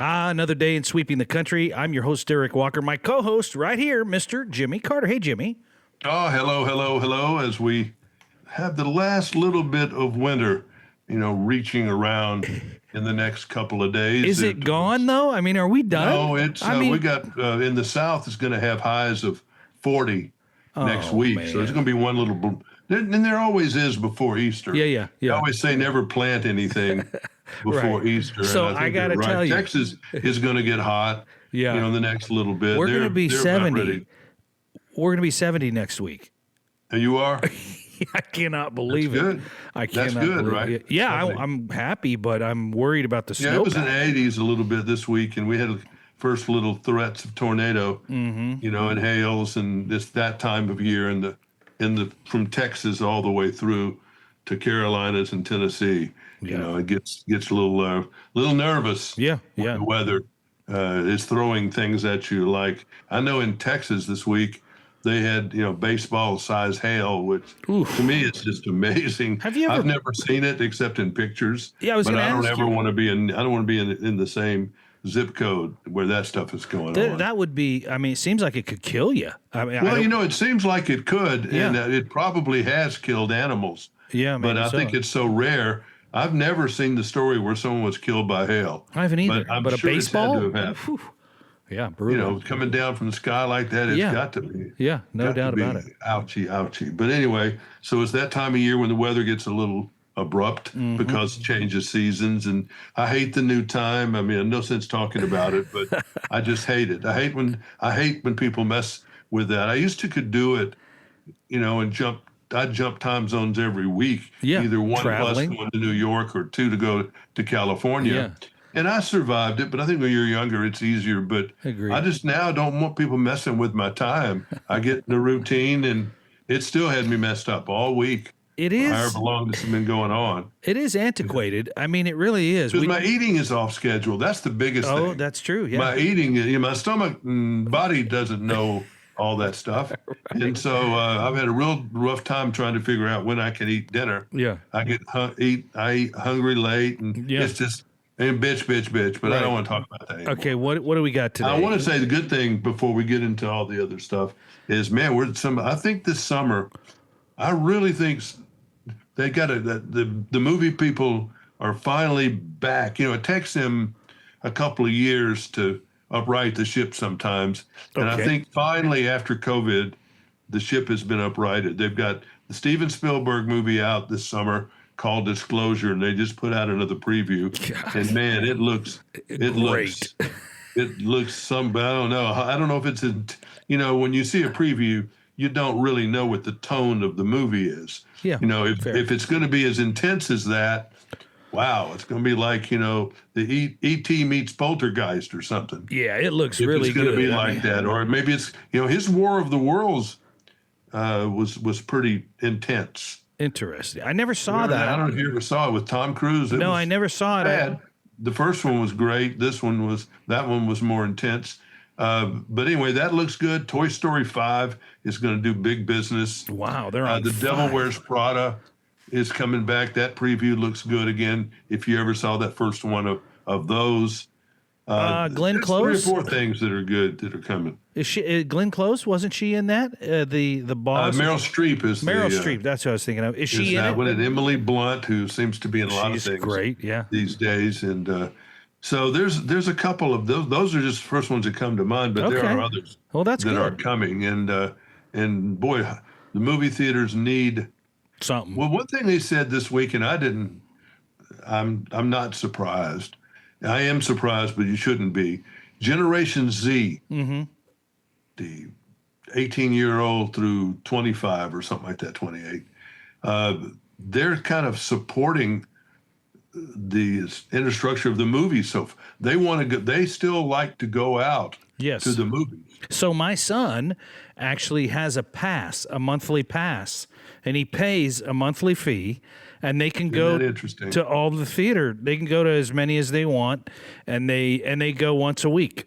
Another day in sweeping the country. I'm your host, Derik Walker. My co-host right here, Mr. Jimmy Carter. Hey, Jimmy. Oh, hello, as we have the last little bit of winter, reaching around in the next couple of days. Is it gone, though? I mean, are we done? No, we got, in the south, it's going to have highs of 40 next week. Man. So it's going to be one little, and there always is before Easter. Yeah. I always say never plant anything before Right. Easter. So and I got to you're tell you. Texas is going to get hot, in the next little bit. We're going to be they're about 70. ready. We're going to be 70 next week. And you are? I cannot believe That's it. good. I cannot That's good, believe right? it. Yeah, 70. I'm happy, but I'm worried about the Yeah, snow. it was in the 80s a little bit this week, and we had first little threats of tornado, and hails, and that time of year, from Texas all the way through to Carolinas and Tennessee. Yeah. It gets a little nervous. Yeah. when the weather is throwing things at you. Like I know in Texas this week they had baseball-sized hail, which to me is just amazing. Have you ever? I've never seen it except in pictures. Yeah, I was but gonna I don't ask ever you. want to be in. I don't want to be in the same zip code where that stuff is going on. That would be. I mean, it seems like it could kill you. I mean, Well, it seems like it could, and Yeah. it probably has killed animals. Yeah, but maybe I so. think it's so rare. I've never seen the story where someone was killed by hail. I haven't either. But I'm a sure baseball. it's had to have happened. Whew. Yeah, brutal. Coming down from the sky like that, it's Yeah. got to be. Yeah, no got to doubt be about it. Ouchie. But anyway, so it's that time of year when the weather gets a little abrupt Mm-hmm. because it changes seasons. And I hate the new time. I mean, no sense talking about it, but I just hate it. I hate when people mess with that. I used to could do it, and I'd jump time zones every week. Yeah, Either one traveling. plus going to New York or two to go to California. Yeah. And I survived it, but I think when you're younger, it's easier. But Agreed. I just now don't want people messing with my time. I get in the routine, and it still had me messed up all week. It is. However long this has been going on. It is antiquated. I mean, it really is. Because my eating is off schedule. That's the biggest thing. Oh, that's true. Yeah. My eating, my stomach and body doesn't know all that stuff. Right. And so I've had a real rough time trying to figure out when I can eat dinner. Yeah. I eat hungry late, and it's just, and bitch. But I don't want to talk about that anymore. Okay, what do we got today? I want to say the good thing before we get into all the other stuff is, man, I think this summer, I really think they got the movie people are finally back. It takes them a couple of years to upright the ship sometimes. And I think finally after COVID, the ship has been uprighted. They've got the Steven Spielberg movie out this summer called Disclosure, and they just put out another preview. God. And man, it looks great. It looks some, I don't know. I don't know if it's when you see a preview, you don't really know what the tone of the movie is. Yeah. If it's going to be as intense as that, wow, it's going to be like, the E.T. meets Poltergeist or something. Yeah, it looks if really it's going good. to be like that. Or maybe it's, his War of the Worlds was pretty intense. Interesting. I never saw that. I don't know if you ever saw it with Tom Cruise. No, I never saw it. Bad. The first one was great. That one was more intense. But anyway, that looks good. Toy Story 5 is going to do big business. Wow, they're on The fire. Devil Wears Prada is coming back. That preview looks good again. If you ever saw that first one of those. Glenn Close? 3 or 4 things that are good that are coming. Is she Glenn Close? Wasn't she in that? The boss? Meryl Streep is Meryl Streep. That's what I was thinking of. Is she in it? And Emily Blunt, who seems to be in a lot of things. Great, yeah. These days, and so there's a couple of those. Those are just the first ones that come to mind, but there are others. Well, that's that good. are coming, and boy, the movie theaters need something. Well, one thing they said this week, and I'm not surprised. I am surprised, but you shouldn't be. Generation Z, the 18-year-old through 25 or something like that, 28, they're kind of supporting the infrastructure of the movie. So they want to go, they still like to go out to the movies. So my son actually has a monthly pass, and he pays a monthly fee, and they can go to all the theater. They can go to as many as they want, and they go once a week.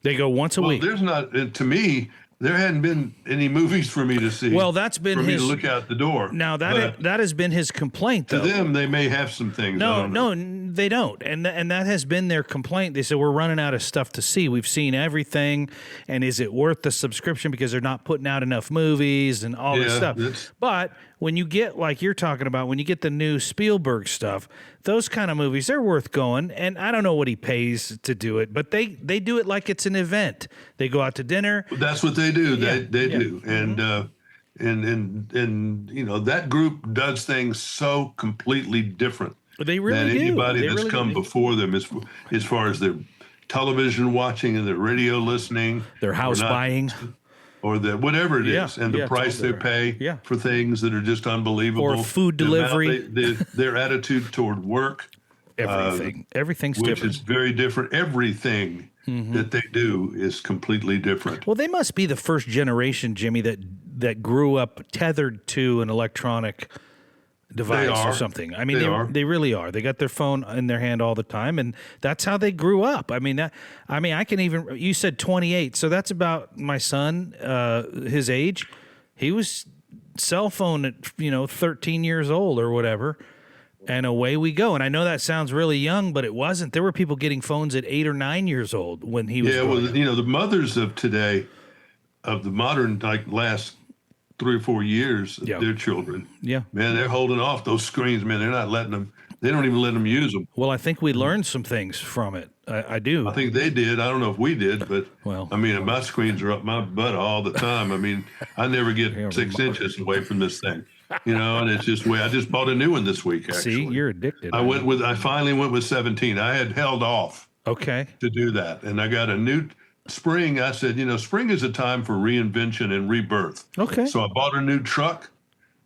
They go once a week. There's not, to me, there hadn't been any movies for me to see. Well, that's been for me his. to look out the door. Now that has been his complaint, though. To them, they may have some things. No, they don't, and that has been their complaint. They said we're running out of stuff to see. We've seen everything, and is it worth the subscription because they're not putting out enough movies and all this stuff? But when you get, like you're talking about, when you get the new Spielberg stuff, those kind of movies, they're worth going. And I don't know what he pays to do it, but they do it like it's an event. They go out to dinner. That's what they do. They do, and you know, that group does things so completely different. They really than do. Anybody that's come before them, as far as their television watching and their radio listening, their house buying. Or whatever it is, and the price they pay for things that are just unbelievable. Or food delivery. Their attitude toward work. Everything's which different. Which is very different. Everything that they do is completely different. Well, they must be the first generation, Jimmy, that grew up tethered to an electronic device or something. I mean, they really are. They got their phone in their hand all the time, and that's how they grew up. I mean, I can even. You said 28, so that's about my son, his age. He was cell phone at 13 years old or whatever, and away we go. And I know that sounds really young, but it wasn't. There were people getting phones at 8 or 9 years old when he was. Yeah, well, the mothers of today, of the modern last 3 or 4 years, their children. Yeah. Man, they're holding off those screens, man. They're not letting them, they don't even let them use them. Well, I think we learned some things from it. I do. I think they did. I don't know if we did, but I mean, my screens are up my butt all the time. I mean, I never get 6 inches away from this thing, and it's just I just bought a new one this week, actually. See, you're addicted. I finally went with 17. I had held off to do that. And I got a new spring. I said, spring is a time for reinvention and rebirth. Okay. So I bought a new truck,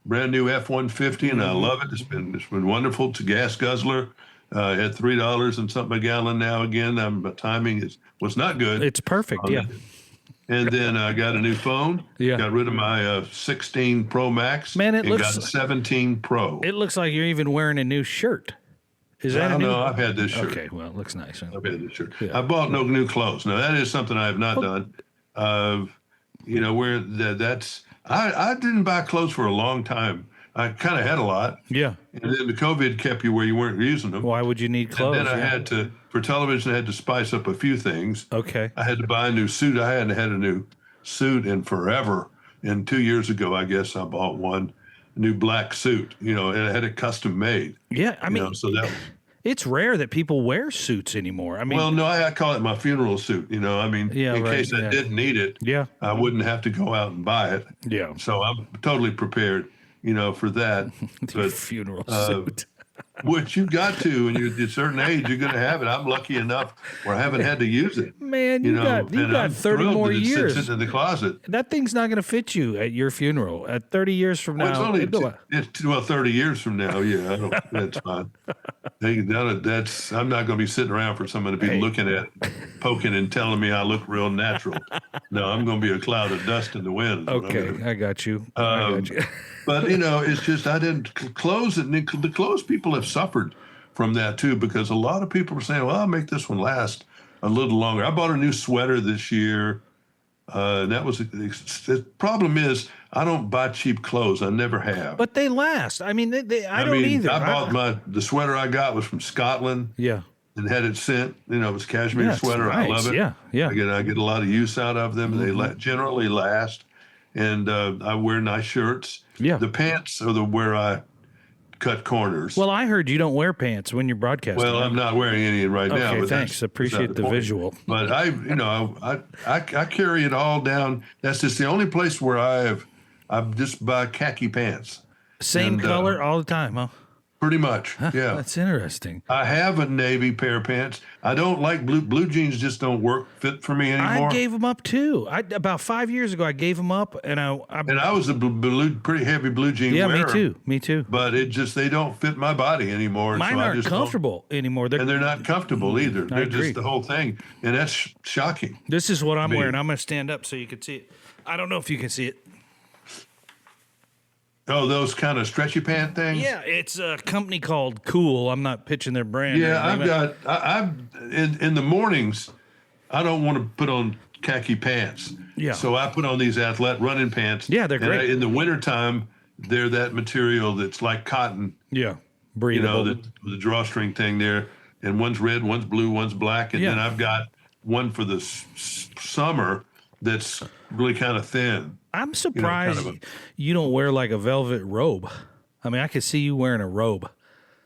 brand new F-150, and I love it. It's been wonderful. It's a gas guzzler at $3 and something a gallon now. Again, my timing was not good. It's perfect. Yeah. And then I got a new phone. Yeah. Got rid of my 16 Pro Max. Man, got a 17 Pro. It looks like you're even wearing a new shirt. Is that No, I've had this shirt. Okay, well, it looks nice. Huh? I've had this shirt. Yeah. I bought no new clothes. Now, that is something I have not done. I didn't buy clothes for a long time. I kind of had a lot. Yeah. And then the COVID kept you where you weren't using them. Why would you need clothes? And then I had to, for television, I had to spice up a few things. Okay. I had to buy a new suit. I hadn't had a new suit in forever. And 2 years ago, I guess I bought a new black suit, and I had it custom made. Yeah. I mean, so that it's rare that people wear suits anymore. I mean, well, no, I call it my funeral suit. In case I didn't need it, I wouldn't have to go out and buy it. Yeah. So I'm totally prepared, for that. But, funeral suit. Which you got to, and you're at a certain age, you're going to have it. I'm lucky enough where I haven't had to use it. Man, you got 30 more years. It sits in the closet. That thing's not going to fit you at your funeral. At 30 years from now, it's 30 years from now. Yeah, that's fine. I'm not going to be sitting around for someone to be looking at, poking, and telling me I look real natural. No, I'm going to be a cloud of dust in the wind. Okay, I got you. But it's just I didn't close it. The clothes people have suffered from that too, because a lot of people are saying, "Well, I'll make this one last a little longer." I bought a new sweater this year. That was the problem is I don't buy cheap clothes. I never have. But they last. I mean, I don't either. I bought the sweater I got was from Scotland. Yeah. And had it sent. It was a cashmere sweater. Nice. I love it. Yeah. I get a lot of use out of them. They generally last. And I wear nice shirts. Yeah. The pants are where I cut corners. Well, I heard you don't wear pants when you're broadcasting. Well, I'm not wearing any right now. Okay, thanks. Appreciate the visual. But I carry it all down. That's just the only place where I just buy khaki pants. Same color all the time, huh? Pretty much, yeah. That's interesting. I have a navy pair of pants. I don't like blue jeans. Just don't fit for me anymore. I gave them up too. About 5 years ago, I gave them up, and I was a pretty heavy blue jean wearer. Yeah, me too. But they don't fit my body anymore. Mine aren't comfortable anymore. And they're not comfortable either. They're just the whole thing, and that's shocking. This is what I'm wearing. I'm going to stand up so you can see it. I don't know if you can see it. Oh, those kind of stretchy pant things? Yeah, it's a company called Cool. I'm not pitching their brand. Yeah, I'm in the mornings, I don't want to put on khaki pants. Yeah. So I put on these athlete running pants. Yeah, they're great. In the wintertime, they're that material that's like cotton. Yeah. Breathable. The drawstring thing there. And one's red, one's blue, one's black. And then I've got one for the summer that's really kind of thin. I'm surprised you don't wear like a velvet robe. I mean, I could see you wearing a robe.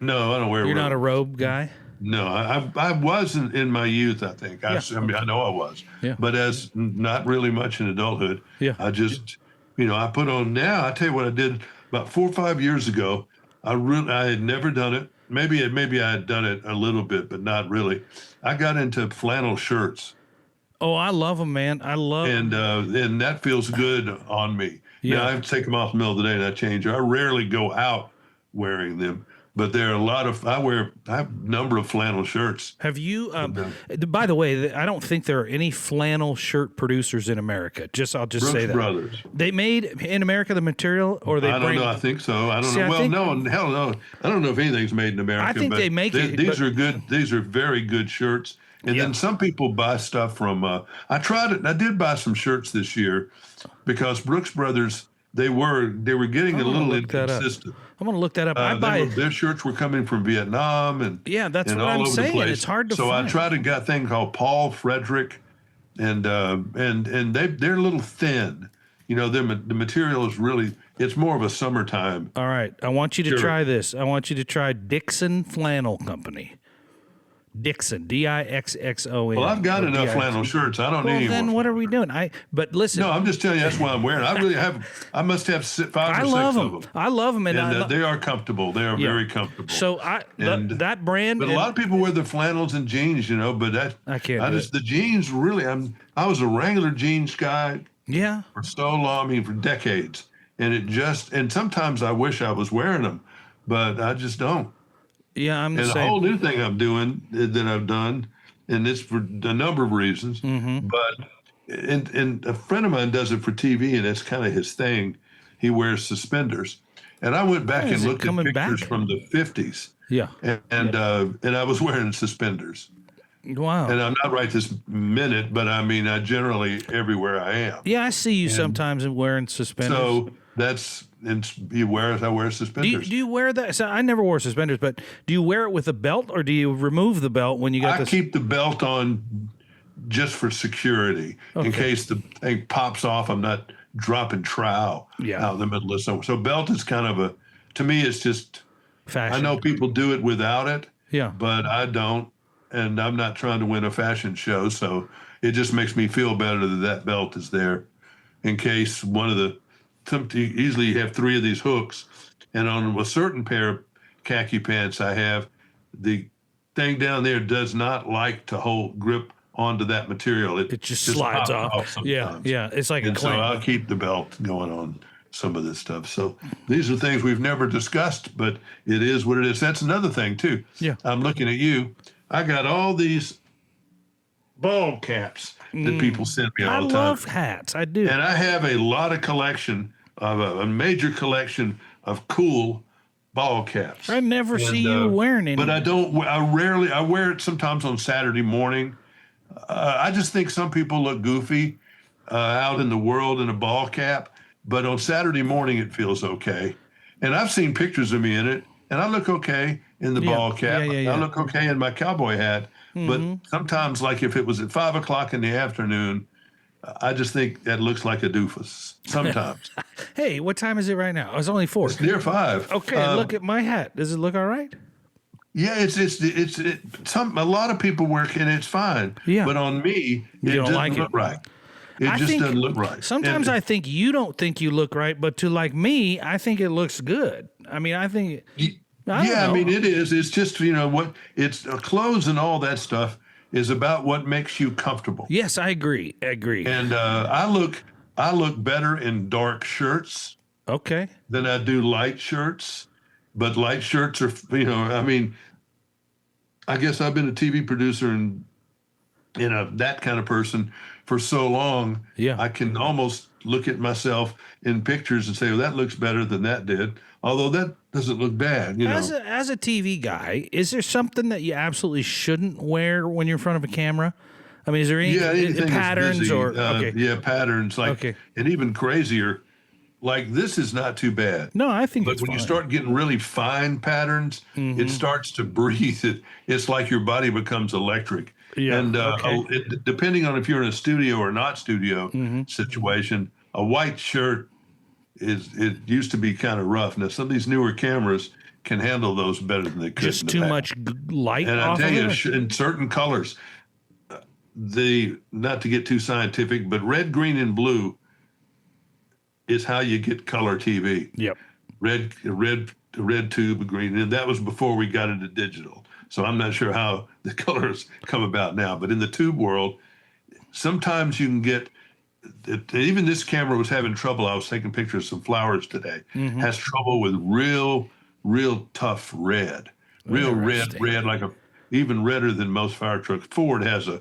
No, I don't wear a robe. You're not a robe guy? No, I wasn't in my youth, I think. I mean, I know I was. Yeah. But as not really much in adulthood, I just, I put on now. I tell you what I did about 4 or 5 years ago. I had never done it. Maybe I had done it a little bit, but not really. I got into flannel shirts. Oh, I love them, man. I love them. And that feels good on me. Yeah. Now, I take them off in the middle of the day and I change them. I rarely go out wearing them, but there are a lot of, I have a number of flannel shirts. Have you, by the way, I don't think there are any flannel shirt producers in America. I'll just say that. Brothers. They made in America the material, or they I don't know. I think so. I don't know. Well, no, hell no. I don't know if anything's made in America. I think they make it. These are good. These are very good shirts. And then some people buy stuff from, I tried it. I did buy some shirts this year because Brooks Brothers, they were getting a little inconsistent. I'm going to look that up. Their shirts were coming from Vietnam and that's what I'm saying. It's hard to find. So I tried to get a thing called Paul Frederick, and they're a little thin. The material is really, it's more of a summertime. All right, I want you to try this. I want you to try Dixon Flannel Company. Dixon, Dixxon. Well, I've got enough flannel shirts. I don't need any more. Then what are we doing? But listen. No, I'm just telling you that's what I'm wearing. I must have 5 or 6 of them. I love them. And they are comfortable. They are very comfortable. So that brand. But a lot of people wear the flannels and jeans, but I can't. The jeans really, I was a Wrangler jeans guy. Yeah. For so long, for decades. And sometimes I wish I was wearing them, but I just don't. Yeah, I'm the same. And a whole new thing I'm doing that I've done, and it's for a number of reasons. Mm-hmm. But and a friend of mine does it for TV, and it's kind of his thing. He wears suspenders, and I went back and looked at pictures from the 50s. Yeah, and I was wearing suspenders. Wow. And I'm not right this minute, but I mean, I generally everywhere I am. Yeah, I see you sometimes wearing suspenders. So I wear suspenders. Do you wear that? So I never wore suspenders, but do you wear it with a belt, or do you remove the belt when you got this? I keep the belt on just for security, in case the thing pops off. I'm not dropping trowel out in the middle of somewhere. So belt is kind of to me, it's just fashion. I know people do it without it, but I don't, and I'm not trying to win a fashion show. So it just makes me feel better that belt is there, in case easily you have 3 of these hooks, and on a certain pair of khaki pants I have, the thing down there does not like to grip onto that material. It just slides off. Yeah, it's like a clamp. So I'll keep the belt going on some of this stuff. So these are things we've never discussed, but it is what it is. That's another thing too. Yeah, I'm looking at you. I got all these ball caps that people send me all the time. I love hats. I do. And I have a lot of collection. A major collection of cool ball caps. I never see you wearing any. But I don't. I wear it sometimes on Saturday morning. I just think some people look goofy out in the world in a ball cap, but on Saturday morning it feels okay. And I've seen pictures of me in it, and I look okay in the ball cap. I look okay in my cowboy hat. Mm-hmm. But sometimes, like if it was at 5 o'clock in the afternoon, I just think that looks like a doofus sometimes. Hey, what time is it right now? It's only 4. It's near 5. Okay, look at my hat. Does it look all right? Yeah, a lot of people wear it and it's fine. Yeah. But on me, it doesn't look right. It just doesn't look right. Sometimes I think you don't think you look right, but to like me, I think it looks good. I mean, I think. I mean, it is. It's just it's clothes and all that stuff is about what makes you comfortable. Yes, I agree. And I look better in dark shirts. Okay. Than I do light shirts. But light shirts are, I mean, I guess I've been a TV producer and that kind of person for so long. Yeah. I can almost look at myself in pictures and say, well, that looks better than that did. Although that doesn't look bad, As a TV guy, is there something that you absolutely shouldn't wear when you're in front of a camera? I mean, is there any anything patterns busy, or okay? patterns like, Okay. and even crazier. Like this is not too bad. No, I think But it's when you fine. start getting really fine patterns, it starts to breathe. It's like your body becomes electric. Yeah. And Okay. depending on if you're in a studio or not studio situation, a white shirt it used to be kind of rough. Now some of these newer cameras can handle those better than they could Just in the too past. much light And I off tell of you, it. in certain colors, not to get too scientific, but red, green, and blue is how you get color TV. Yep. Red tube, green, and that was before we got into digital. So I'm not sure how the colors come about now, but in the tube world, sometimes you can get. Even this camera was having trouble. I was taking pictures of some flowers today. Has trouble with real tough red, real red, like even redder than most fire trucks. Ford has a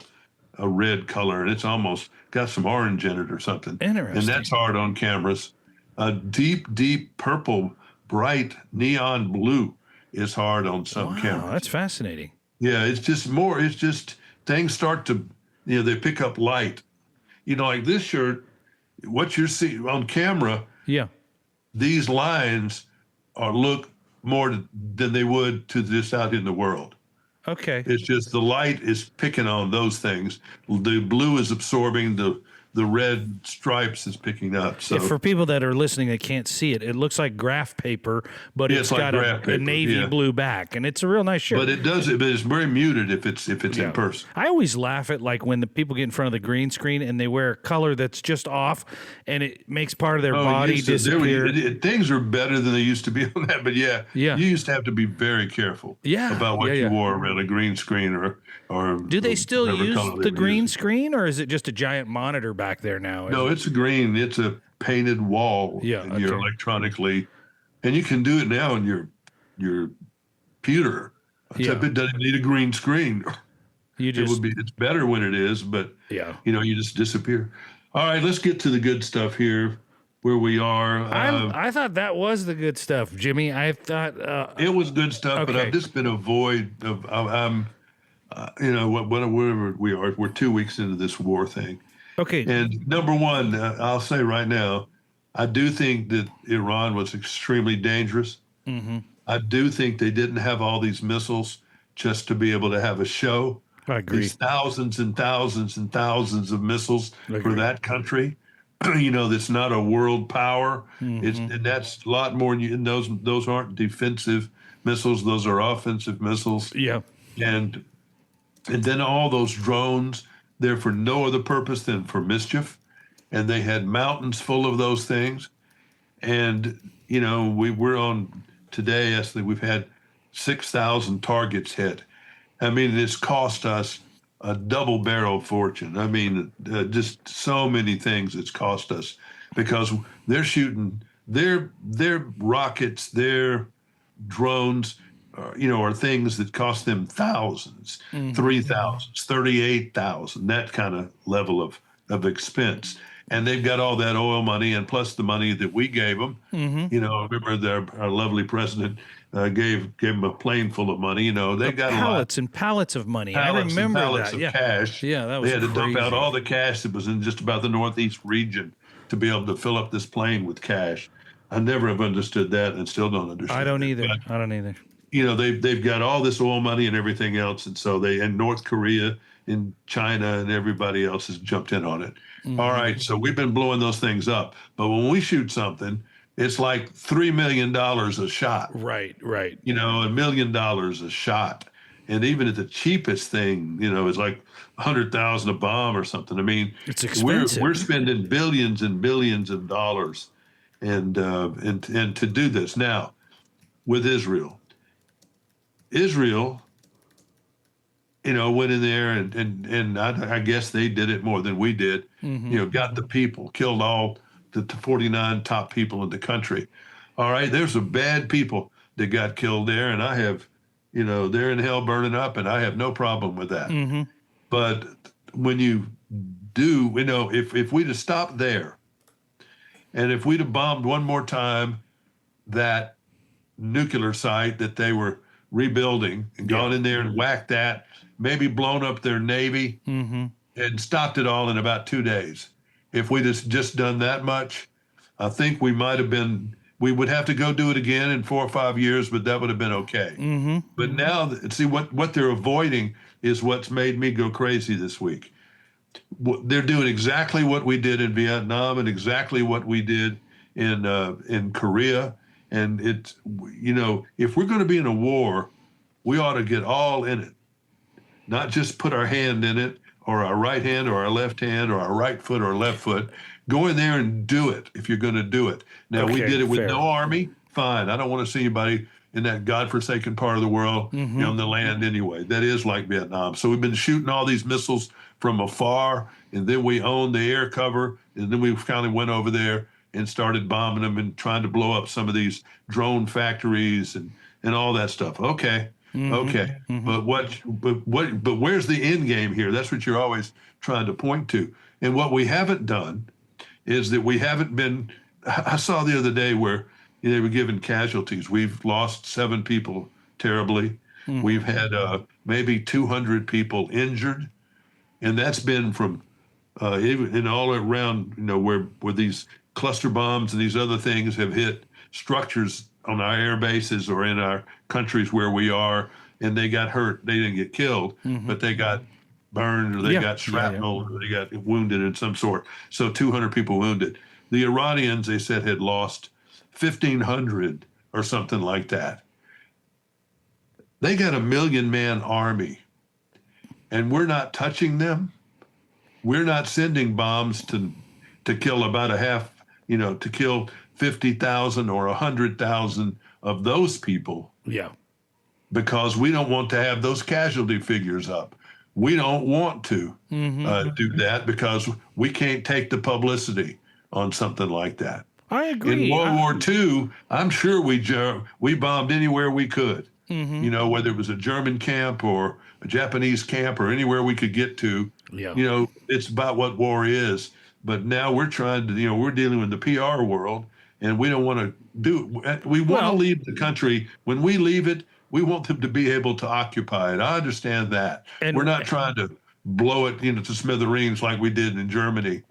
red color, and it's almost got some orange in it or something. Interesting. And that's hard on cameras. A deep purple, bright neon blue is hard on some cameras. That's fascinating. Yeah, it's just things start to, they pick up light. Like this shirt, what you're seeing on camera, Yeah. these lines look more than they would to this out in the world. Okay. It's just the light is picking on those things. The blue is absorbing, the red stripes is picking up. So for people that are listening that can't see it, it looks like graph paper, but it's like got a navy blue back, and it's a real nice shirt. But it's very muted if it's in person. I always laugh at like when the people get in front of the green screen and they wear a color that's just off, and it makes part of their body disappear. Things are better than they used to be on that, but you used to have to be very careful about what you wore around a green screen or. Do they still use the green screen, or is it just a giant monitor back there now? No, it's a green. It's a painted wall. And you're electronically, and you can do it now in your computer. Except it doesn't need a green screen. It's better when it is, but you just disappear. All right, let's get to the good stuff here. Where we are, I thought that was the good stuff, Jimmy. I thought it was good stuff, but I've just been a void of. Whatever we are, we're 2 weeks into this war thing. Okay. And number one, I'll say right now, I do think that Iran was extremely dangerous. I do think they didn't have all these missiles just to be able to have a show. I agree. These thousands and thousands and thousands of missiles for that country. That's not a world power. And that's a lot more. And those aren't defensive missiles. Those are offensive missiles. Yeah. And then all those drones, they're for no other purpose than for mischief. And they had mountains full of those things. And, we're on today, Ashley, we've had 6,000 targets hit. I mean, it's cost us a double barrel fortune. I mean, just so many things it's cost us because they're shooting their rockets, their drones, are things that cost them thousands, 3,000s, 38,000, that kind of level of expense. And they've got all that oil money and plus the money that we gave them. Remember our lovely president gave them a plane full of money. They got pallets and pallets of money. I remember pallets that. Of cash. Yeah, that was They had crazy. to dump out all the cash that was in just about the Northeast region to be able to fill up this plane with cash. I never have understood that and still don't understand. I don't either. They've got all this oil money and everything else, and so and North Korea and China and everybody else has jumped in on it. All right, so we've been blowing those things up, but when we shoot something, it's like $3 million a shot. Right. $1 million a shot, and even at the cheapest thing, it's like 100,000 a bomb or something. I mean, it's expensive. We're spending billions and billions of dollars, and to do this now with Israel. Israel, went in there and I guess they did it more than we did. Got the people, killed all the 49 top people in the country. All right, there's some bad people that got killed there, and I have, they're in hell burning up, and I have no problem with that. But when you do, if we'd have stopped there, and if we'd have bombed one more time that nuclear site that they were rebuilding and gone in there and whacked that, maybe blown up their Navy, and stopped it all in about 2 days. If we'd just done that much, I think we might have been. We would have to go do it again in 4 or 5 years, but that would have been okay. Mm-hmm. But now, see what they're avoiding is what's made me go crazy this week. They're doing exactly what we did in Vietnam and exactly what we did in Korea. And it's, if we're going to be in a war, we ought to get all in it, not just put our hand in it, or our right hand, or our left hand, or our right foot, or left foot. Go in there and do it if you're going to do it. Now, we did it with no army. Fine. I don't want to see anybody in that godforsaken part of the world on the land anyway. That is like Vietnam. So we've been shooting all these missiles from afar, and then we owned the air cover, and then we finally went over there and started bombing them and trying to blow up some of these drone factories and all that stuff. Okay. Okay. But where's the end game here? That's what you're always trying to point to. And what we haven't done is that we haven't been, I saw the other day where they were given casualties. We've lost 7 people terribly. We've had maybe 200 people injured. And that's been from even all around, where these cluster bombs and these other things have hit structures on our air bases or in our countries where we are, and they got hurt. They didn't get killed, but they got burned, or they got shrapnel, or they got wounded in some sort. So 200 people wounded. The Iranians, they said, had lost 1,500 or something like that. They got a 1 million-man army, and we're not touching them. We're not sending bombs to kill about to kill 50,000 or 100,000 of those people. Yeah. Because we don't want to have those casualty figures up. We don't want to do that because we can't take the publicity on something like that. I agree. In World War II, I'm sure we bombed anywhere we could. Whether it was a German camp or a Japanese camp or anywhere we could get to. Yeah. It's about what war is. But now we're trying to, we're dealing with the PR world, and we don't want to we want to leave the country. When we leave it, we want them to be able to occupy it. I understand that. And we're not trying to blow it, to smithereens like we did in Germany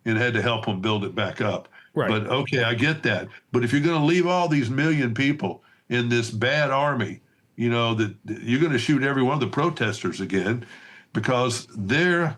and had to help them build it back up. Right. But okay, I get that. But if you're going to leave all these 1 million people in this bad army, that you're going to shoot every one of the protesters again, because they're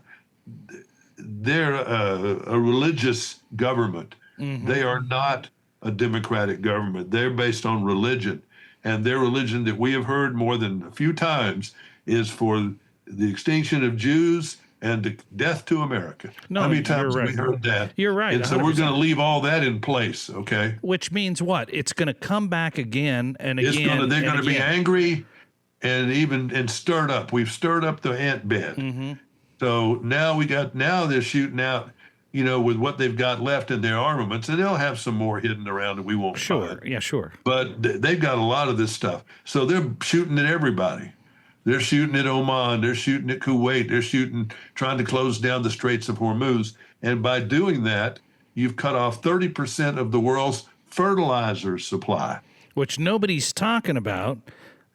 a religious government. They are not a democratic government. They're based on religion. And their religion that we have heard more than a few times is for the extinction of Jews and the death to America. No, how many times you're have we heard that? You're right. And so 100%. we're going to leave all that in place, okay? Which means what? It's going to come back again and again. They're going to be angry and stirred up. We've stirred up the ant bed. So now they're shooting out, with what they've got left in their armaments, and they'll have some more hidden around that we won't find. Yeah, sure. But they've got a lot of this stuff. So they're shooting at everybody. They're shooting at Oman. They're shooting at Kuwait. They're trying to close down the Straits of Hormuz. And by doing that, you've cut off 30% of the world's fertilizer supply. Which nobody's talking about.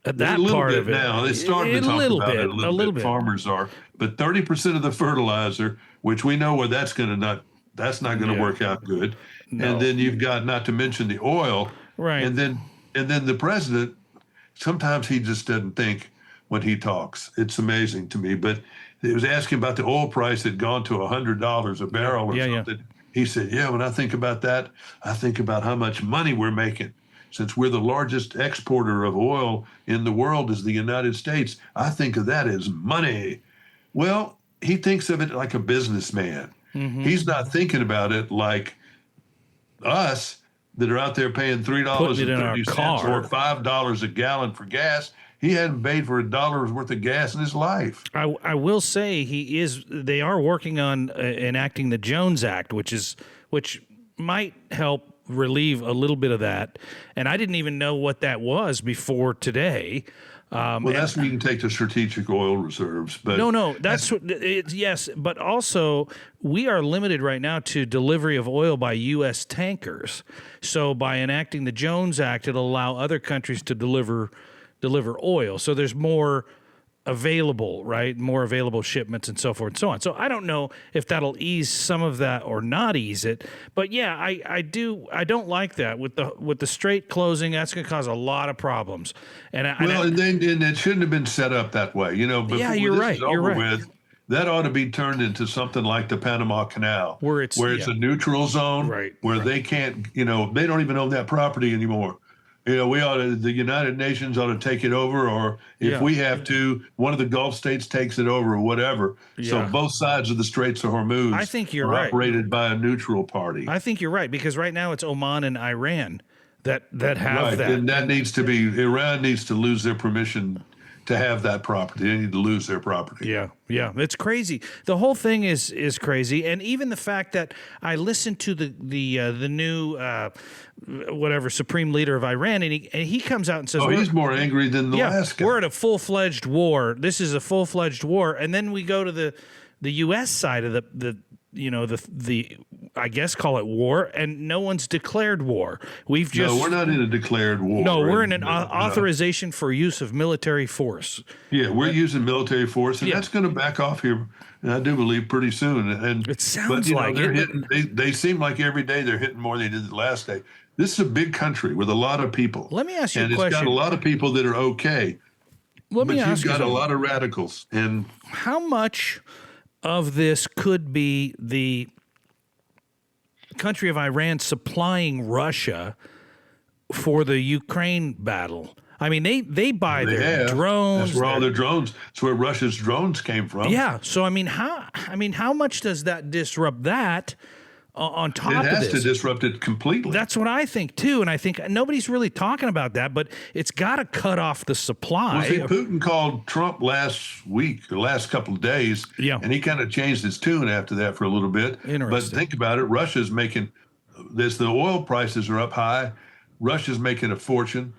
That a little part bit of it. Now. They started to talk about it a little bit. Farmers are. But 30% of the fertilizer, which we know where that's not going to work out good. No. And then you've got, not to mention the oil. Right. And then the president, sometimes he just doesn't think when he talks. It's amazing to me. But he was asking about the oil price had gone to $100 a barrel or something. Yeah. He said, when I think about that, I think about how much money we're making. Since we're the largest exporter of oil in the world is the United States, I think of that as money. Well, he thinks of it like a businessman. He's not thinking about it like us that are out there paying $3.30 or $5 a gallon for gas. He hadn't paid for $1 worth of gas in his life. I will say they are working on enacting the Jones Act, which might help relieve a little bit of that. And I didn't even know what that was before today. That's when you can take the strategic oil reserves. But that's what yes. But also, we are limited right now to delivery of oil by U.S. tankers. So by enacting the Jones Act, it'll allow other countries to deliver oil. So there's more available, right? More available shipments and so forth and so on. So I don't know if that'll ease some of that or not ease it. But yeah, I don't like that with the strait closing. That's going to cause a lot of problems. And and it shouldn't have been set up that way. Before you're right. You're right. That ought to be turned into something like the Panama Canal, where it's a neutral zone, right, where they can't, they don't even own that property anymore. The United Nations ought to take it over, or if we have to, one of the Gulf states takes it over, or whatever. Yeah. So both sides of the Straits of Hormuz I think you're are operated by a neutral party. I think you're right, because right now it's Oman and Iran that have that. And that needs to be, Iran needs to lose their permission to have that property. They need to lose their property. Yeah, it's crazy. The whole thing is crazy, and even the fact that I listened to the new whatever supreme leader of Iran, and he comes out and says, he's more angry than the last guy. We're at a full-fledged war. This is a full-fledged war, and then we go to the U.S. side of the I guess call it war, and no one's declared war. No, we're not in a declared war. No, we're in an authorization for use of military force. Yeah, we're using military force, and that's going to back off here, and I do believe pretty soon. And it sounds like they're hitting. They seem like every day they're hitting more than they did the last day. This is a big country with a lot of people. Let me ask you a question. And it's got a lot of people that are okay. But you've got a lot of radicals. And how much of this could be the country of Iran supplying Russia for the Ukraine battle? I mean, they buy their drones. That's where all their drones. That's where Russia's drones came from. Yeah. So how much does that disrupt that? On top of this, it has to disrupt it completely. That's what I think too, and I think nobody's really talking about that. But it's got to cut off the supply. Well, see, Putin called Trump last week, the last couple of days, and he kind of changed his tune after that for a little bit. Interesting. But think about it: Russia's making this. The oil prices are up high. Russia's making a fortune,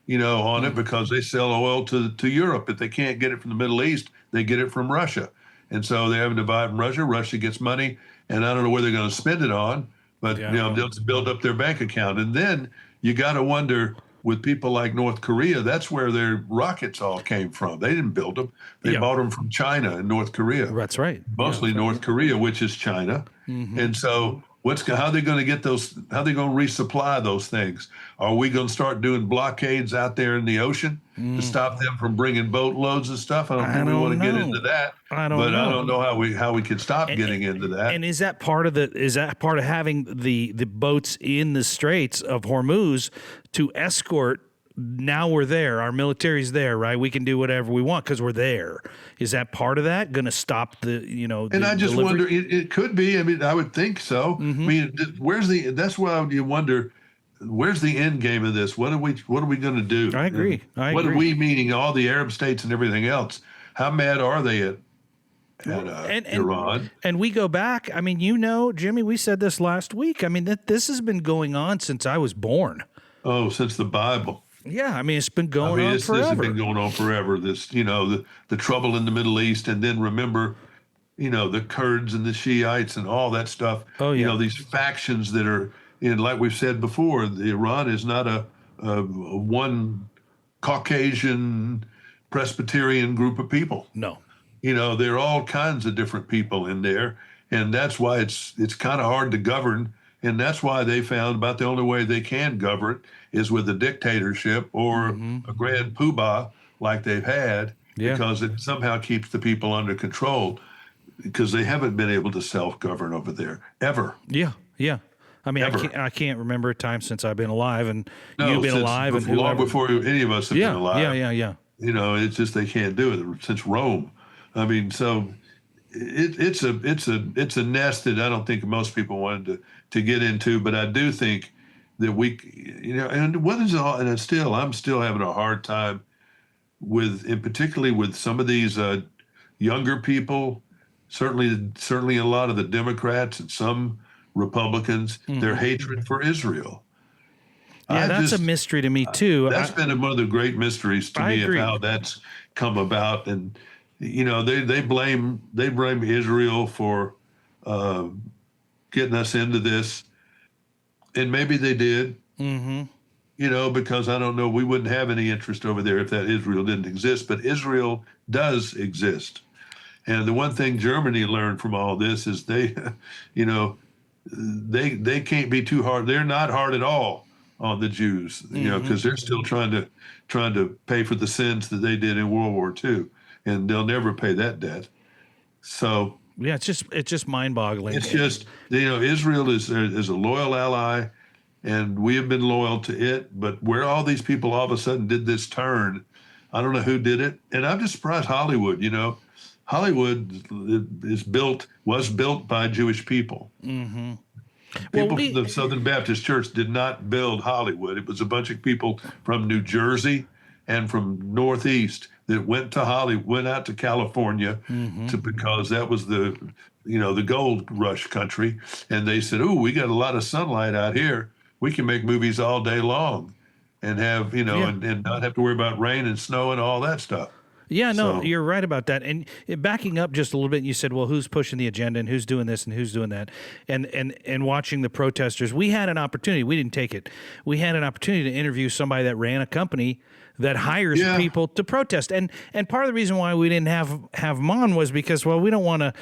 on it because they sell oil to Europe. If they can't get it from the Middle East, they get it from Russia, and so they're having to buy it from Russia. Russia gets money. And I don't know where they're going to spend it on, but they'll just build up their bank account. And then you got to wonder, with people like North Korea, that's where their rockets all came from. They didn't build them; they bought them from China and North Korea. That's right. Mostly North Korea, which is China. Mm-hmm. And so, how are they going to get those? How are they going to resupply those things? Are we going to start doing blockades out there in the ocean to stop them from bringing boatloads of stuff? I don't think we want to get into that. I don't know how we could stop getting into that. And is that part of having the boats in the Straits of Hormuz to escort? Now we're there. Our military's there, right? We can do whatever we want because we're there. Is that part of that going to stop the? And I just wonder. It could be. I mean, I would think so. Mm-hmm. I mean, that's why you wonder. Where's the end game of this? What are we going to do? I agree. What are we, meaning all the Arab states and everything else? How mad are they at Iran? And we go back. I mean, Jimmy, we said this last week. I mean, this has been going on since I was born. Oh, since the Bible. Yeah, I mean, it's been going on forever. This has been going on forever. This, the trouble in the Middle East, and then remember, the Kurds and the Shiites and all that stuff. Oh, yeah. These factions that are, like we've said before, Iran is not a one Caucasian Presbyterian group of people. No. There are all kinds of different people in there, and that's why it's kind of hard to govern. And that's why they found about the only way they can govern is with a dictatorship or a grand poobah like they've had, because it somehow keeps the people under control, because they haven't been able to self-govern over there ever. Yeah. I mean, I can't remember a time since I've been alive, and you've been alive, and long before any of us have been alive. Yeah. It's just they can't do it since Rome. I mean, so it's a nest that I don't think most people wanted to get into, but I do think that and what is all, and I'm still having a hard time with, and particularly with some of these younger people, certainly a lot of the Democrats and some Republicans, their hatred for Israel. Yeah, that's a mystery to me too. That's been one of the great mysteries to me of how that's come about, and they blame Israel for getting us into this, and maybe they did. Mm-hmm. because I don't know, we wouldn't have any interest over there if that Israel didn't exist, but Israel does exist. And the one thing Germany learned from all this is they, they can't be too hard. They're not hard at all on the Jews, because they're still trying to pay for the sins that they did in World War II, and they'll never pay that debt. So yeah, it's just mind-boggling. It's just, Israel is a loyal ally, and we have been loyal to it. But where all these people all of a sudden did this turn, I don't know who did it. And I'm just surprised Hollywood, Hollywood was built by Jewish people. Mm-hmm. People from the Southern Baptist Church did not build Hollywood. It was a bunch of people from New Jersey and from Northeast that went to Hollywood, went out to California because that was the gold rush country. And they said, "Oh, we got a lot of sunlight out here. We can make movies all day long and have, and not have to worry about rain and snow and all that stuff." Yeah, no, you're right about that. And backing up just a little bit, you said, well, who's pushing the agenda and who's doing this and who's doing that? And watching the protesters, we had an opportunity. We didn't take it. We had an opportunity to interview somebody that ran a company that hires people to protest. And part of the reason why we didn't have them on was because, well, we don't want to,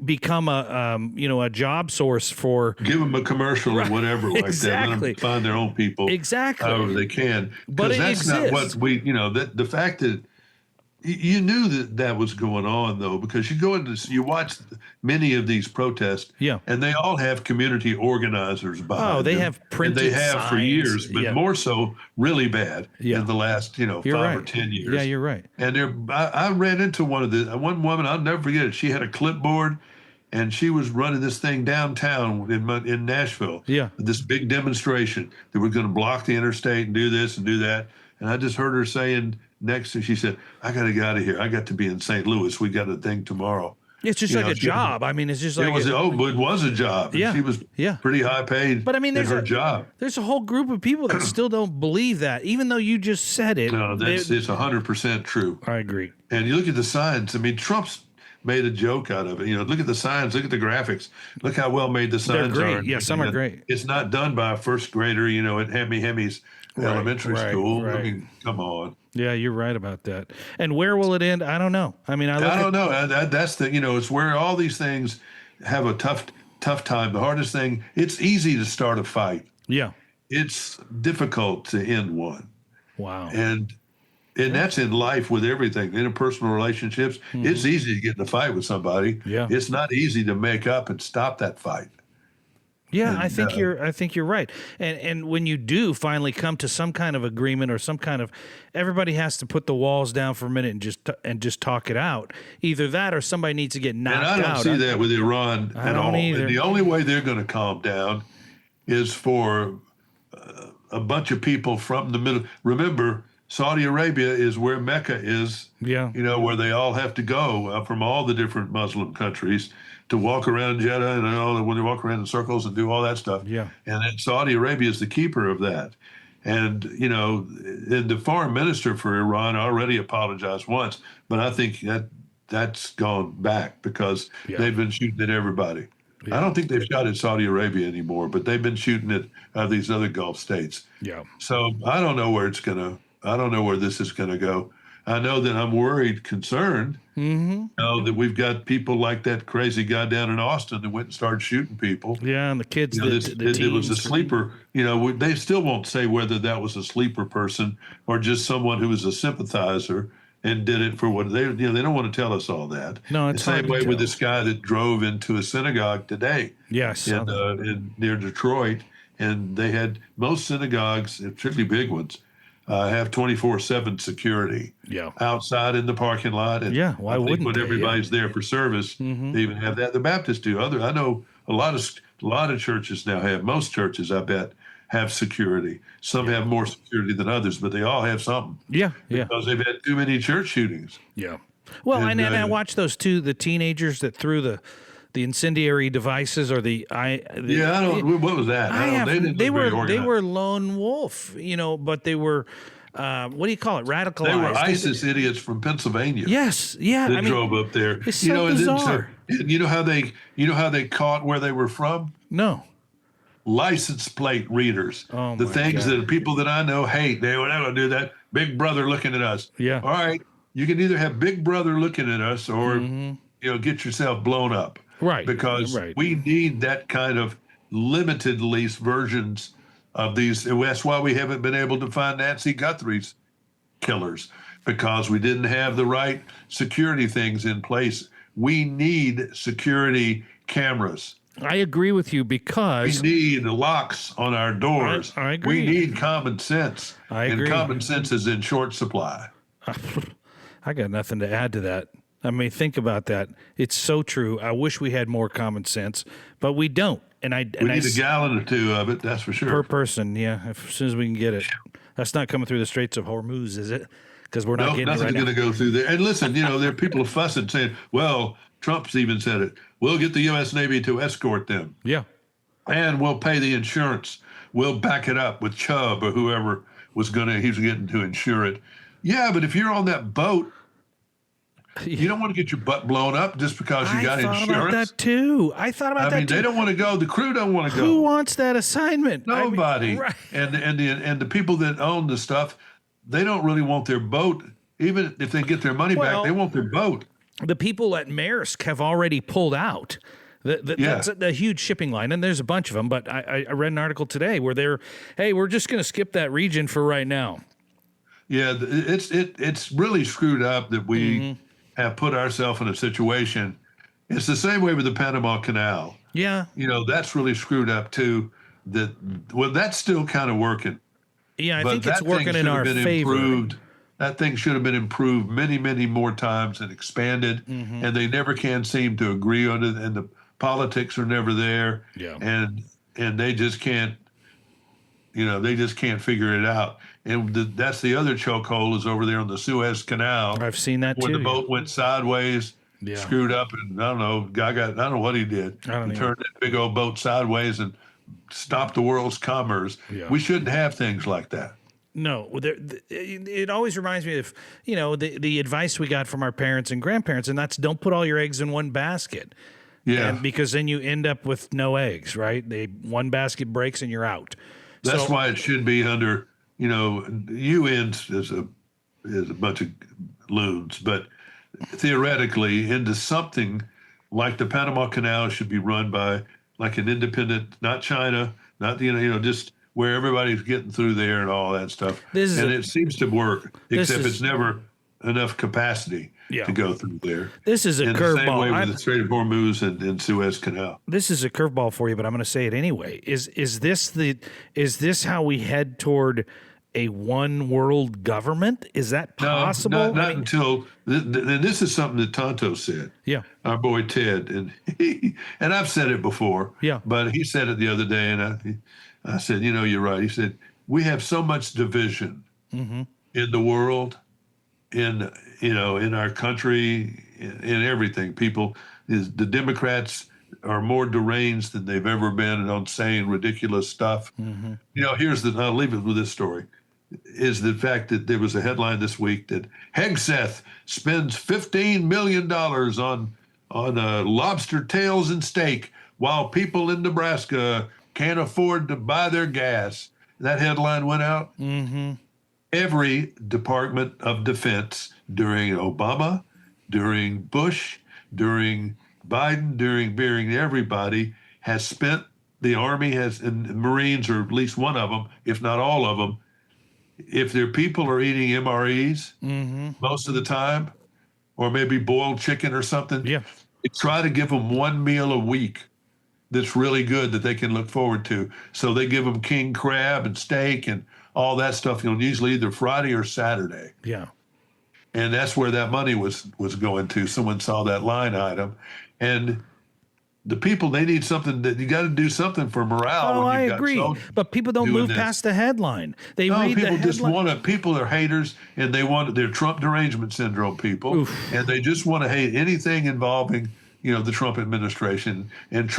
become a job source for. Give them a commercial or whatever like that. Let them find their own people. Exactly. However they can. But that's exists. not what we, the fact that you knew that was going on, though, because you watch many of these protests, and they all have community organizers behind them. They have printed and they have signs. For years, but more so really bad in the last, 5 or 10 years. Yeah, you're right. And I ran into one woman, I'll never forget it. She had a clipboard, and she was running this thing downtown in Nashville. Yeah. This big demonstration that we're going to block the interstate and do this and do that. And I just heard her saying, she said, "I got to get out of here. I got to be in St. Louis. We got a thing tomorrow." It's just like a job. I mean, it's just like it was a job. Yeah, she was pretty high paid. But I mean, there's her job. There's a whole group of people that still don't believe that, even though you just said it. No, it's 100% true. I agree. And you look at the signs. I mean, Trump's made a joke out of it. Look at the signs. Look at the graphics. Look how well made the signs They're great. are. Yeah, some are great. It's not done by a first grader, at Hemi's elementary school. Right. I mean, come on. Yeah, you're right about that. And where will it end? I don't know. I mean, I don't know. That's it's where all these things have a tough time. The hardest thing, it's easy to start a fight. Yeah. It's difficult to end one. Wow. And that's in life with everything, interpersonal relationships. Mm-hmm. It's easy to get in a fight with somebody. Yeah. It's not easy to make up and stop that fight. Yeah, and, I think you're right. And when you do finally come to some kind of agreement or some kind of, everybody has to put the walls down for a minute and just talk it out. Either that or somebody needs to get knocked out. And I don't see that with Iran at all. Either. And the only way they're going to calm down is for a bunch of people from the middle. Remember, Saudi Arabia is where Mecca is. Yeah. Where they all have to go from all the different Muslim countries to walk around Jeddah and when they walk around in circles and do all that stuff. Yeah. And then Saudi Arabia is the keeper of that. And, and the foreign minister for Iran already apologized once, but I think that's gone back because they've been shooting at everybody. Yeah. I don't think they've shot at Saudi Arabia anymore, but they've been shooting at these other Gulf states. Yeah. So I don't know where this is going to go. I know that I'm worried, concerned, that we've got people like that crazy guy down in Austin that went and started shooting people. Yeah, and the kids, it was a sleeper. They still won't say whether that was a sleeper person or just someone who was a sympathizer and did it for what they don't want to tell us all that. No, it's the same way with this guy that drove into a synagogue today. Yes, near Detroit, and they had most synagogues, particularly big ones, have 24/7 security. Yeah, outside in the parking lot. And why wouldn't when everybody's there for service, they even have that. The Baptists do. I know a lot of churches now have. Most churches, I bet, have security. Some have more security than others, but they all have something. Yeah, because they've had too many church shootings. Yeah. Well, and I watched the teenagers that threw the incendiary devices or what was that? They were lone wolf, but they were what do you call it? Radicalized. They were ISIS idiots from Pennsylvania. Yes, yeah. That drove up there. It's so bizarre. You know how they caught where they were from? No. license plate readers. Oh, The my things God. that people that I know hate. They would never do that. Big Brother looking at us. Yeah. All right. You can either have Big Brother looking at us or, get yourself blown up. Right. Because Right. we need that kind of limited lease versions of these. That's why we haven't been able to find Nancy Guthrie's killers, because we didn't have the right security things in place. We need security cameras. I agree with you because we need locks on our doors. I agree. We need common sense. I agree. And common sense is in short supply. I got nothing to add to that. I mean, think about that. It's so true. I wish we had more common sense, but we don't. We need a gallon or two of it, that's for sure. Per person, yeah, as soon as we can get it. That's not coming through the Straits of Hormuz, is it? Because we're not getting it right now. Nothing's going to go through there. And listen, there are people fussing saying, well, Trump's even said it. We'll get the U.S. Navy to escort them. Yeah. And we'll pay the insurance. We'll back it up with Chubb or whoever he's getting to insure it. Yeah, but if you're on that boat, you don't want to get your butt blown up just because you got insurance. I thought about that too. I mean, they don't want to go. The crew don't want to go. Who wants that assignment? Nobody. I mean, right. And the people that own the stuff, they don't really want their boat. Even if they get their money back, they want their boat. The people at Maersk have already pulled out. That's a huge shipping line, and there's a bunch of them. But I read an article today where we're just going to skip that region for right now. Yeah, it's really screwed up that we have put ourselves in a situation. It's the same way with the Panama Canal. Yeah. That's really screwed up too. That's still kind of working. Yeah, I think it's working in our favor. That thing should have been improved many, many more times and expanded, and they never can seem to agree on it, and the politics are never there. Yeah. And they just can't, figure it out. And that's the other chokehold is over there on the Suez Canal. I've seen that when too. the boat went sideways, screwed up, and I don't know, I don't know what he did. He turned that big old boat sideways and stopped the world's commerce. Yeah. We shouldn't have things like that. No, it always reminds me of, the advice we got from our parents and grandparents, and that's don't put all your eggs in one basket. Yeah. Because then you end up with no eggs, right? One basket breaks and you're out. That's why it should be under, UN is a bunch of loons, but theoretically into something like the Panama Canal should be run by like an independent, not China, not, just where everybody's getting through there and all that stuff. It seems to work, except it's never enough capacity to go through there. This is a curveball. The same way with the Strait of Hormuz and Suez Canal. This is a curveball for you, but I'm going to say it anyway. Is this how we head toward a one world government? Is that possible? No, not until. And this is something that Tonto said. Yeah. Our boy Ted, and I've said it before. Yeah. But he said it the other day, and I said, you're right. He said, we have so much division in the world, in our country, in everything. The Democrats are more deranged than they've ever been on saying ridiculous stuff. I'll leave it with this story, is the fact that there was a headline this week that Hegseth spends $15 million on lobster tails and steak while people in Nebraska can't afford to buy their gas. That headline went out. Mm-hmm. Every Department of Defense during Obama, during Bush, during Biden, during everybody has spent, the Army has, and Marines, or at least one of them, if not all of them, if their people are eating MREs most of the time, or maybe boiled chicken or something, they try to give them one meal a week that's really good that they can look forward to. So they give them king crab and steak and all that stuff, usually either Friday or Saturday. Yeah. And that's where that money was going to. Someone saw that line item. And the people, they need something, that you got to do something for morale. Oh, I agree. But people don't move past the headline. They read the headline. People are haters, and they're Trump derangement syndrome people. Oof. And they just want to hate anything involving, the Trump administration, and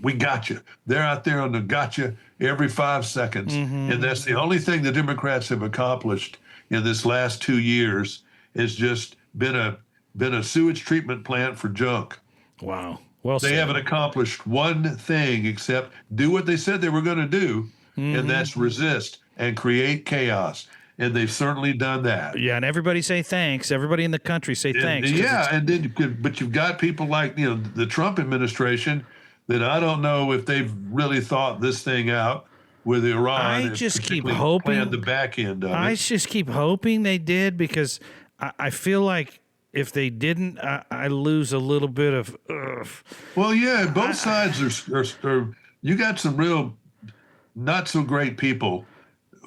we got you. They're out there on the gotcha every 5 seconds. And that's the only thing the Democrats have accomplished in this last 2 years, is just been a sewage treatment plant for junk. Wow. Well They said. haven't accomplished one thing except do what they said they were going to do, and that's resist and create chaos. And they've certainly done that. Yeah, and everybody say thanks. Everybody in the country say thanks. But you've got people like the Trump administration that I don't know if they've really thought this thing out with Iran. I just keep hoping planned the back end of it. I just keep hoping they did, because I feel like if they didn't, I lose a little bit of. Well, yeah, both sides are. You got some real not so great people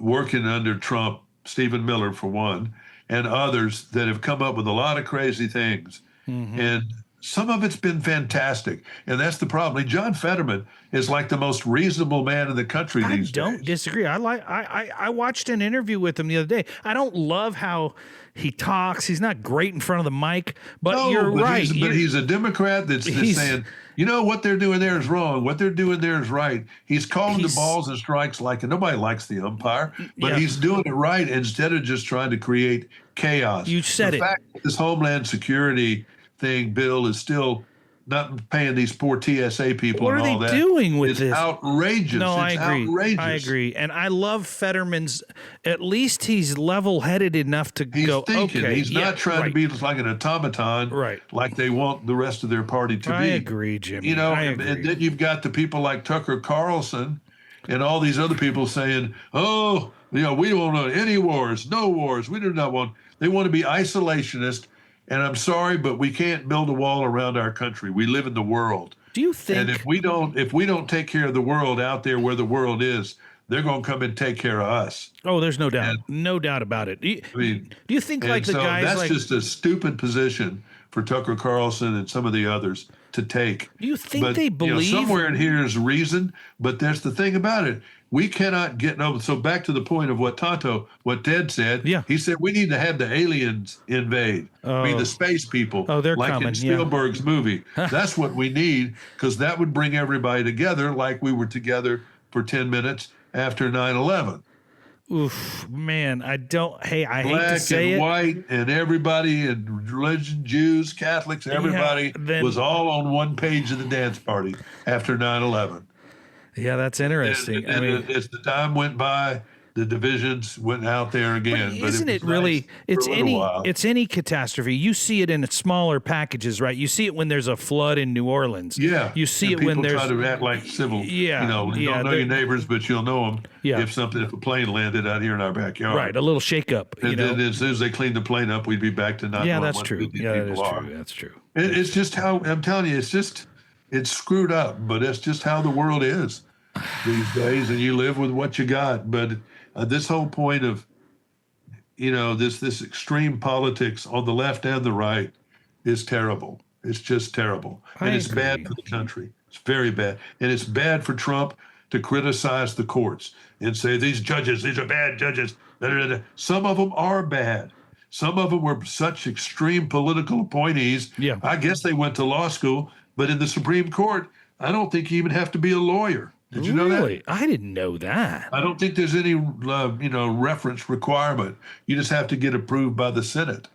working under Trump. Stephen Miller, for one, and others that have come up with a lot of crazy things. And some of it's been fantastic. And that's the problem. John Fetterman is like the most reasonable man in the country these days. I don't disagree. I watched an interview with him the other day. I don't love how he talks. He's not great in front of the mic, but you're right. But he's a Democrat that's just saying, what they're doing there is wrong. What they're doing there is right. He's calling the balls and strikes like, and nobody likes the umpire, but he's doing it right instead of just trying to create chaos. You said the fact that this Homeland Security bill is still not paying these poor TSA people. What and are all they that doing with this? Outrageous. No, I agree. And I love Fetterman's. At least he's level-headed enough to go. Thinking. Okay, he's not trying to be like an automaton, right? Like they want the rest of their party to be. I agree, Jimmy. And then you've got the people like Tucker Carlson and all these other people saying, "Oh, we don't want any wars, no wars. We do not want." They want to be isolationist. And I'm sorry, but we can't build a wall around our country. We live in the world. Do you think? And if we don't take care of the world out there where the world is, they're going to come and take care of us. Oh, there's no doubt, no doubt about it. Do you think like the guys that's just a stupid position for Tucker Carlson and some of the others to take. Do you think they believe somewhere in here is reason? But there's the thing about it. We cannot get no. So back to the point of what Ted said. Yeah. He said we need to have the aliens invade. The space people. Oh, they're like coming. in Spielberg's movie. That's what we need, because that would bring everybody together like we were together for 10 minutes after 9/11. Oof, man, I hate to Black say and white and everybody and religion, Jews, Catholics, everybody was all on one page of the dance party after 9/11. Yeah, that's interesting. As the time went by, the divisions went out there again. But isn't it really? It's any catastrophe. You see it in smaller packages, right? You see it when there's a flood in New Orleans. Yeah, you see it when there's. People try to act like civil. Yeah, you don't know your neighbors, but you'll know them. Yeah. If a plane landed out here in our backyard. Right, a little shakeup. And then as soon as they cleaned the plane up, we'd be back to not. Yeah, that's true. Yeah, that is true. That's true. It's just how I'm telling you. It's screwed up, but it's just how the world is these days, and you live with what you got. But this whole point of, this extreme politics on the left and the right is terrible. It's just terrible, and it's bad for the country. It's very bad, and it's bad for Trump to criticize the courts and say these are bad judges. Some of them are bad. Some of them were such extreme political appointees. Yeah. I guess they went to law school, but in the Supreme Court, I don't think you even have to be a lawyer. Did you know that? Really? I didn't know that. I don't think there's any, reference requirement. You just have to get approved by the Senate.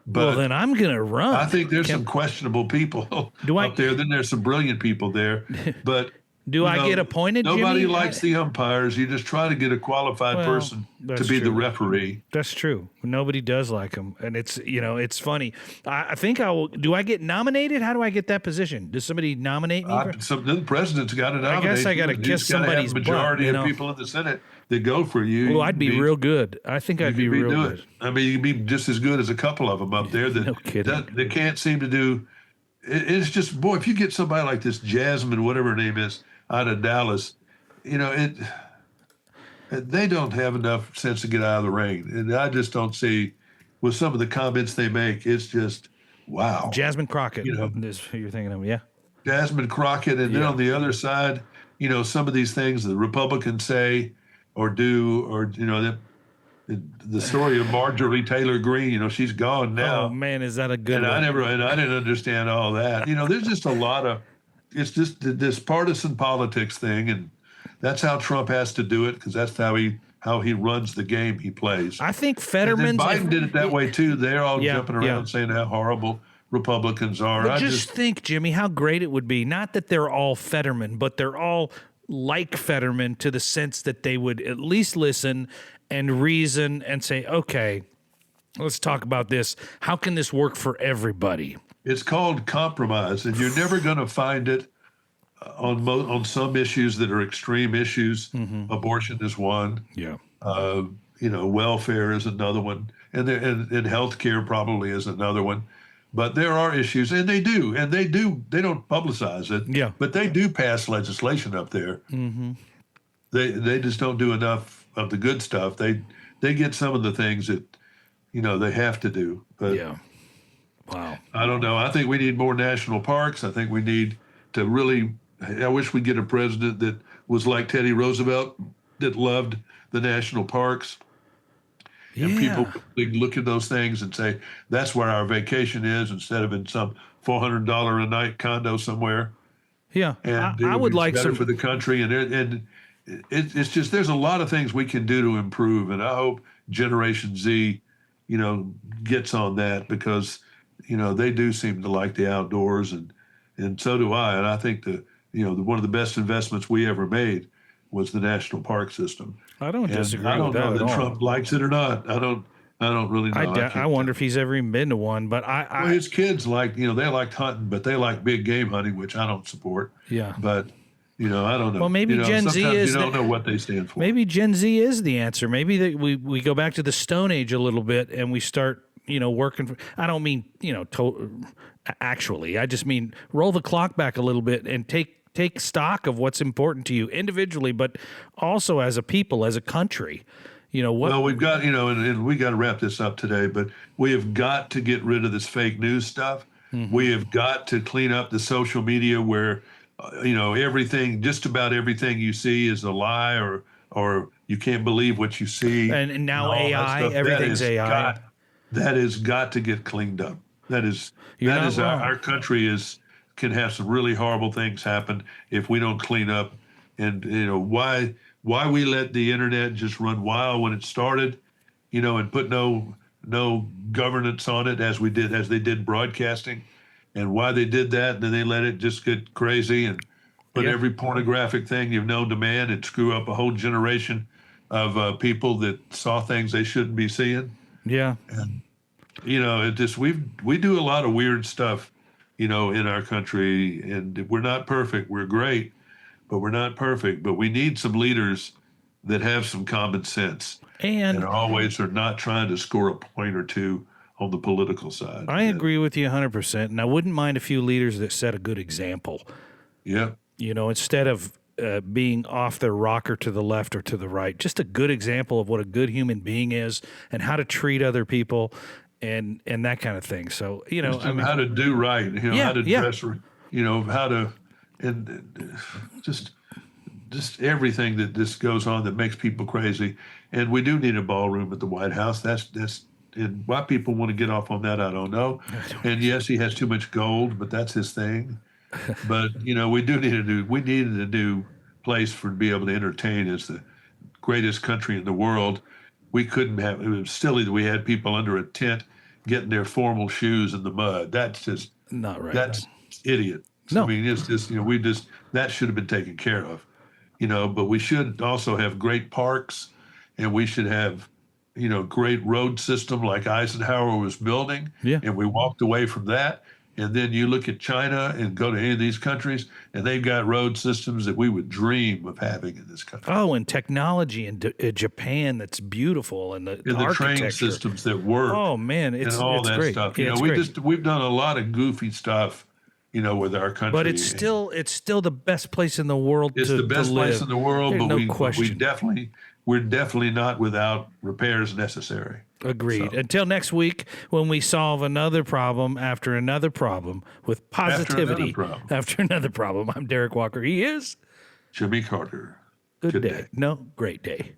But well, then I'm going to run. I think there's some questionable people up there. Then there's some brilliant people there. But do I get appointed, nobody Jimmy? likes the umpires. You just try to get a qualified person to be the referee. That's true. Nobody does like them. And it's funny. I think I will. Do I get nominated? How do I get that position? Does somebody nominate me? The president's got to nominate. I guess I got to kiss somebody's butt. Majority of people in the Senate that go for you. Well, I'd be real good. I think I'd be real good. I mean, you'd be just as good as a couple of them up there that can't seem to do. It's just, boy, if you get somebody like this Jasmine, whatever her name is, out of Dallas, they don't have enough sense to get out of the rain. And I just don't see, with some of the comments they make, it's just, wow. Jasmine Crockett is who you're thinking of, yeah. Jasmine Crockett. And then on the other side, some of these things the Republicans say or do, or, the story of Marjorie Taylor Greene, she's gone now. Oh, man, is that a good one? I didn't understand all that. There's just a lot of, it's just this partisan politics thing, and that's how Trump has to do it, because that's how he runs the game he plays. I think Fetterman's. Biden did it that way too. They're all jumping around saying how horrible Republicans are. But just think, Jimmy, how great it would be. Not that they're all Fetterman, but they're all like Fetterman to the sense that they would at least listen and reason and say, okay, let's talk about this. How can this work for everybody? It's called compromise, and you're never going to find it on some issues that are extreme issues. Abortion is one. Yeah. Welfare is another one, and healthcare probably is another one. But there are issues, and they don't publicize it. Yeah. But they do pass legislation up there. They just don't do enough of the good stuff. They get some of the things that, they have to do. But yeah. Wow. I don't know. I think we need more national parks. I think we need to really. I wish we'd get a president that was like Teddy Roosevelt, that loved the national parks. Yeah. And people look at those things and say, that's where our vacation is, instead of in some $400 a night condo somewhere. Yeah. And I would like some for the country. And it's just, there's a lot of things we can do to improve. And I hope Generation Z, gets on that, because, they do seem to like the outdoors, and so do I. And I think one of the best investments we ever made was the national park system. I don't disagree with that at all. I don't know that Trump likes it or not. I don't really know. I wonder if he's ever even been to one, but well, his kids they liked hunting, but they like big game hunting, which I don't support. Yeah. But, I don't know. Well, maybe Gen Z is. You don't know what they stand for. Maybe Gen Z is the answer. Maybe we go back to the Stone Age a little bit and we start, working for, I don't mean, actually, I just mean roll the clock back a little bit and take stock of what's important to you individually, but also as a people, as a country. Well, we've got, and we got to wrap this up today, but we have got to get rid of this fake news stuff. We have got to clean up the social media where, just about everything you see is a lie, or you can't believe what you see. And now AI, everything's AI. That has got to get cleaned up. Our country can have some really horrible things happen if we don't clean up. And why we let the internet just run wild when it started, and put no governance on it as they did broadcasting, and why they did that, and then they let it just get crazy and put every pornographic thing you've known to man and screw up a whole generation of people that saw things they shouldn't be seeing. Yeah. And it just we do a lot of weird stuff, in our country, and we're not perfect. We're great, but we're not perfect. But we need some leaders that have some common sense and always are not trying to score a point or two on the political side. I agree with you 100%, and I wouldn't mind a few leaders that set a good example. Yeah. Instead of being off their rocker to the left or to the right, just a good example of what a good human being is and how to treat other people and that kind of thing. So, how to do right, how to dress, how to, and just everything that this goes on that makes people crazy. And we do need a ballroom at the White House. And why people want to get off on that, I don't know. And yes, he has too much gold, but that's his thing. But we needed a new place to be able to entertain as the greatest country in the world. We couldn't have. It was silly that we had people under a tent getting their formal shoes in the mud. That's just not right. That's idiot. No, I mean it's just that should have been taken care of. But we should also have great parks, and we should have great road system like Eisenhower was building. Yeah. And we walked away from that. And then you look at China and go to any of these countries, and they've got road systems that we would dream of having in this country. Oh, and technology in Japan that's beautiful, and the train systems that work. Oh man, it's that great. Stuff. Yeah, we've done a lot of goofy stuff, with our country. But it's still the best place in the world. It's the best place in the world, but we're definitely not without repairs necessary. Agreed. So, until next week, when we solve another problem after another problem with positivity after another problem. I'm Derik Walker. He is Jimmy Carter. Good day. No, great day.